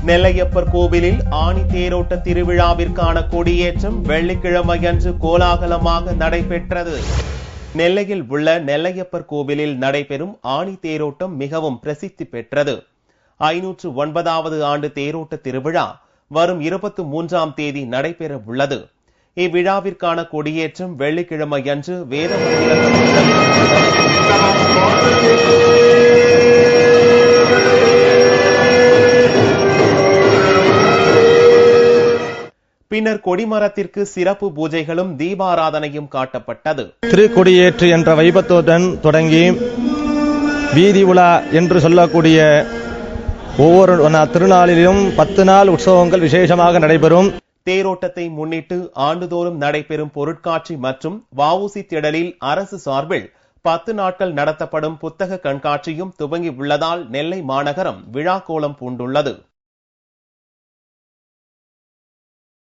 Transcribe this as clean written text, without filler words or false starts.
நெல்லையப்பர் கோவிலில் ஆணி தேரோட்ட திருவிழாவிற்கான கொடியேற்றம் வெள்ளிக்கிழமையன்று கோலாகலமாக நடைபெற்றது. நெல்லையில் உள்ள நெல்லையப்பர் கோவிலில் நடைபெறும் ஆணி தேரோட்டம் மிகவும் பிரசித்தி பெற்றது. 509வது ஆண்டு தேரோட்ட திருவிழா வரும் 23ஆம் தேதி நடைபெற உள்ளது. இவ்விழாவிற்கான கொடியேற்றம் வெள்ளிக்கிழமையன்று வேத பின்னர் கொடிமரத்திற்கு சிறப்பு பூஜைகளும் தீபாராதனையும் காட்டப்பட்டது. திருக்கொடியேற்று என்ற வைபத்துடன் தொடங்கி வீதி உலா என்று சொல்லக்கூடிய ஒவ்வொரு திருநாளிலும் 10 நாள் உற்சவங்கள் விசேஷமாக நடைபெறும். தேரோட்டத்தை முன்னிட்டு ஆண்டுதோறும் நடைபெறும் பொருட்காட்சி மற்றும் வஉசி திடலில் அரசு சார்பில் 10 நாட்கள் நடத்தப்படும் புத்தக கண்காட்சியும் துவங்கி உள்ளதால் நெல்லை மாநகரம் விழாக்கோலம் பூண்டுள்ளது.